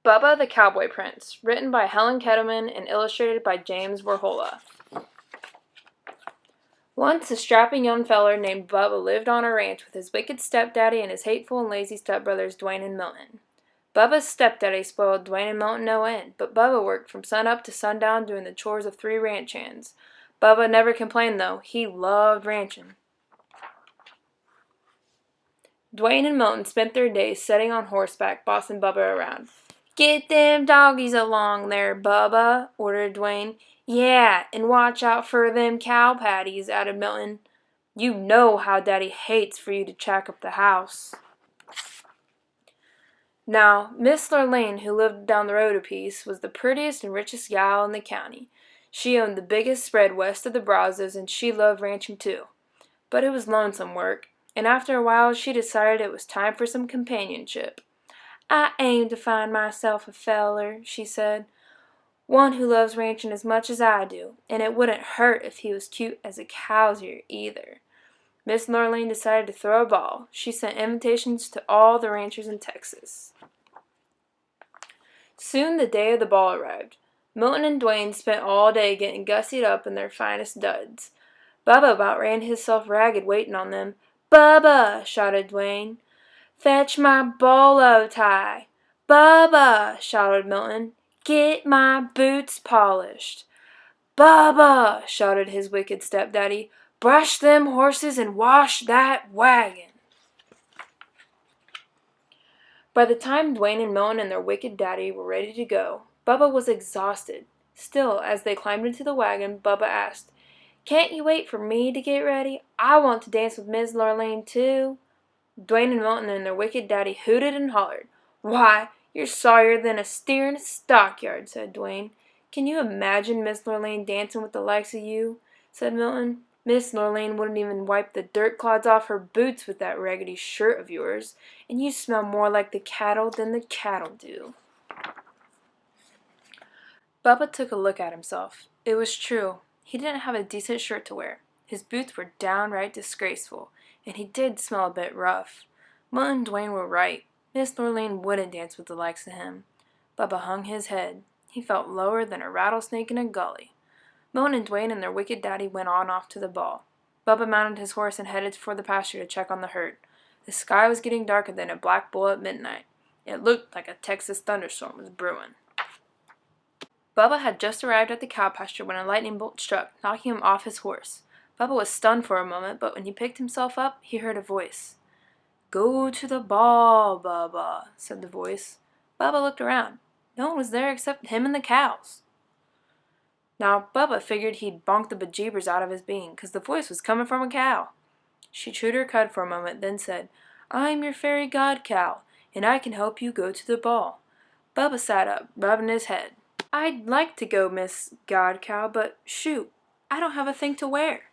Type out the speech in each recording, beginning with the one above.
Bubba the Cowboy Prince, written by Helen Kettleman and illustrated by James Warhola. Once a strapping young feller named Bubba lived on a ranch with his wicked stepdaddy and his hateful and lazy stepbrothers Dwayne and Milton. Bubba's stepdaddy spoiled Dwayne and Milton no end, but Bubba worked from sunup to sundown doing the chores of 3 ranch hands. Bubba never complained though, he loved ranching. Dwayne and Milton spent their days sitting on horseback, bossing Bubba around. "Get them doggies along there, Bubba," ordered Dwayne. "Yeah, and watch out for them cow patties," added Milton. "You know how Daddy hates for you to check up the house." Now, Miss Lurleen, who lived down the road a piece, was the prettiest and richest gal in the county. She owned the biggest spread west of the Brazos, and she loved ranching too. But it was lonesome work, and after a while she decided it was time for some companionship. "I aim to find myself a feller," she said. "One who loves ranching as much as I do, and it wouldn't hurt if he was cute as a cow's ear either." Miss Lurleen decided to throw a ball. She sent invitations to all the ranchers in Texas. Soon the day of the ball arrived. Milton and Dwayne spent all day getting gussied up in their finest duds. Bubba about ran himself ragged waiting on them. "Bubba!" shouted Dwayne. "Fetch my bolo tie." "Bubba!" shouted Milton. "Get my boots polished." "Bubba!" shouted his wicked stepdaddy. "Brush them horses and wash that wagon." By the time Dwayne and Milton and their wicked daddy were ready to go, Bubba was exhausted. Still, as they climbed into the wagon, Bubba asked, "Can't you wait for me to get ready? I want to dance with Miss Lurleen too." Dwayne and Milton and their wicked daddy hooted and hollered. "Why, you're sorrier than a steer in a stockyard," said Dwayne. "Can you imagine Miss Lurleen dancing with the likes of you?" said Milton. "Miss Lurleen wouldn't even wipe the dirt clods off her boots with that raggedy shirt of yours, and you smell more like the cattle than the cattle do." Bubba took a look at himself. It was true. He didn't have a decent shirt to wear. His boots were downright disgraceful, and he did smell a bit rough. Milton and Dwayne were right. Miss Lurleen wouldn't dance with the likes of him. Bubba hung his head. He felt lower than a rattlesnake in a gully. Milton and Dwayne and their wicked daddy went on off to the ball. Bubba mounted his horse and headed for the pasture to check on the herd. The sky was getting darker than a black bull at midnight. It looked like a Texas thunderstorm was brewing. Bubba had just arrived at the cow pasture when a lightning bolt struck, knocking him off his horse. Bubba was stunned for a moment, but when he picked himself up, he heard a voice. "Go to the ball, Bubba," said the voice. Bubba looked around. No one was there except him and the cows. Now, Bubba figured he'd bonked the bejeebers out of his being, 'cause the voice was coming from a cow. She chewed her cud for a moment, then said, "I'm your fairy god cow, and I can help you go to the ball." Bubba sat up, rubbing his head. "I'd like to go, Miss God Cow, but shoot, I don't have a thing to wear."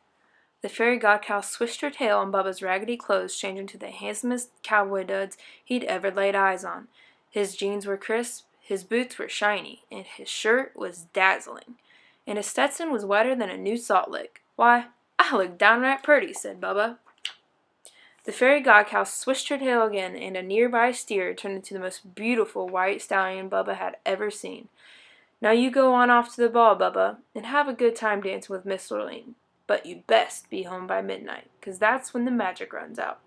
The fairy god cow swished her tail on Bubba's raggedy clothes, changing to the handsomest cowboy duds he'd ever laid eyes on. His jeans were crisp, his boots were shiny, and his shirt was dazzling. And his Stetson was wetter than a new salt lick. "Why, I look downright purty," said Bubba. The fairy god cow swished her tail again, and a nearby steer turned into the most beautiful white stallion Bubba had ever seen. "Now you go on off to the ball, Bubba, and have a good time dancing with Miss Lurleen. But you'd best be home by midnight, 'cause that's when the magic runs out."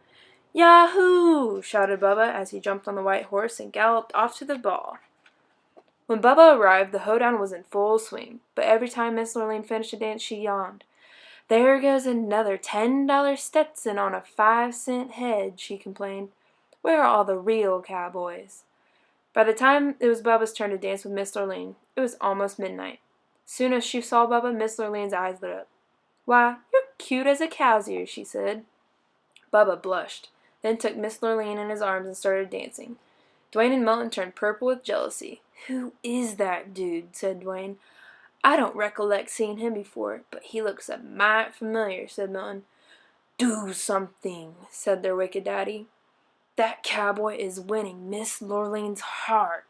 "Yahoo!" shouted Bubba as he jumped on the white horse and galloped off to the ball. When Bubba arrived, the hoedown was in full swing, but every time Miss Lurleen finished a dance, she yawned. "There goes another $10 Stetson on a 5-cent head," she complained. "Where are all the real cowboys?" By the time it was Bubba's turn to dance with Miss Lurleen, it was almost midnight. Soon as she saw Bubba, Miss Lurleen's eyes lit up. "Why, you're cute as a cow's ear," she said. Bubba blushed, then took Miss Lurleen in his arms and started dancing. Dwayne and Milton turned purple with jealousy. "Who is that dude?" said Dwayne. "I don't recollect seeing him before, but he looks a mite familiar," said Milton. "Do something," said their wicked daddy. "That cowboy is winning Miss Lurleen's heart."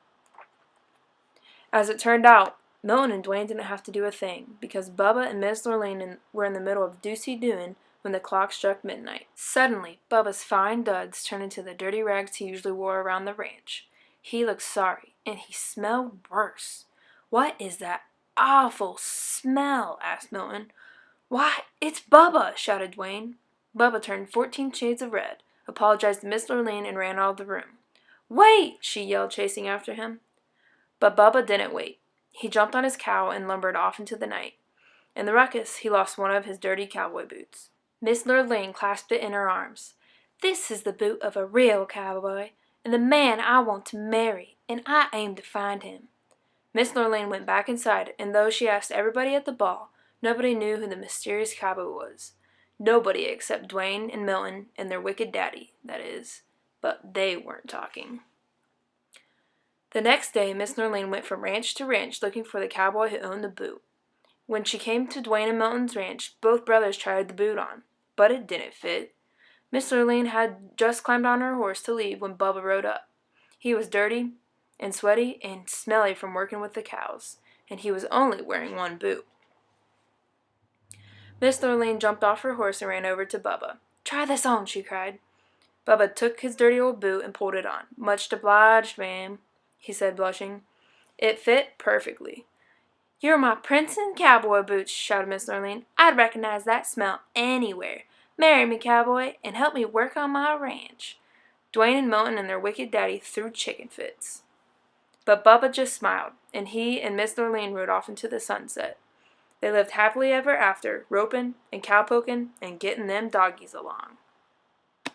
As it turned out, Milton and Dwayne didn't have to do a thing, because Bubba and Miss Lurleen were in the middle of doosey-doing when the clock struck midnight. Suddenly, Bubba's fine duds turned into the dirty rags he usually wore around the ranch. He looked sorry, and he smelled worse. "What is that awful smell?" asked Milton. "Why, it's Bubba!" shouted Dwayne. Bubba turned 14 shades of red, apologized to Miss Lurleen, and ran out of the room. "Wait!" she yelled, chasing after him. But Bubba didn't wait. He jumped on his cow and lumbered off into the night. In the ruckus, he lost one of his dirty cowboy boots. Miss Lurleen clasped it in her arms. "This is the boot of a real cowboy, and the man I want to marry, and I aim to find him." Miss Lurleen went back inside, and though she asked everybody at the ball, nobody knew who the mysterious cowboy was. Nobody except Dwayne and Milton and their wicked daddy, that is. But they weren't talking. The next day, Miss Lurleen went from ranch to ranch looking for the cowboy who owned the boot. When she came to Dwayne and Milton's ranch, both brothers tried the boot on, but it didn't fit. Miss Lurleen had just climbed on her horse to leave when Bubba rode up. He was dirty and sweaty and smelly from working with the cows, and he was only wearing one boot. Miss Lurleen jumped off her horse and ran over to Bubba. "Try this on," she cried. Bubba took his dirty old boot and pulled it on. "Much obliged, ma'am," he said, blushing. It fit perfectly. "You're my prince and cowboy boots," shouted Miss Lurleen. "I'd recognize that smell anywhere. Marry me, cowboy, and help me work on my ranch." Dwayne and Milton and their wicked daddy threw chicken fits. But Bubba just smiled, and he and Miss Lurleen rode off into the sunset. They lived happily ever after, roping and cowpoking and getting them doggies along.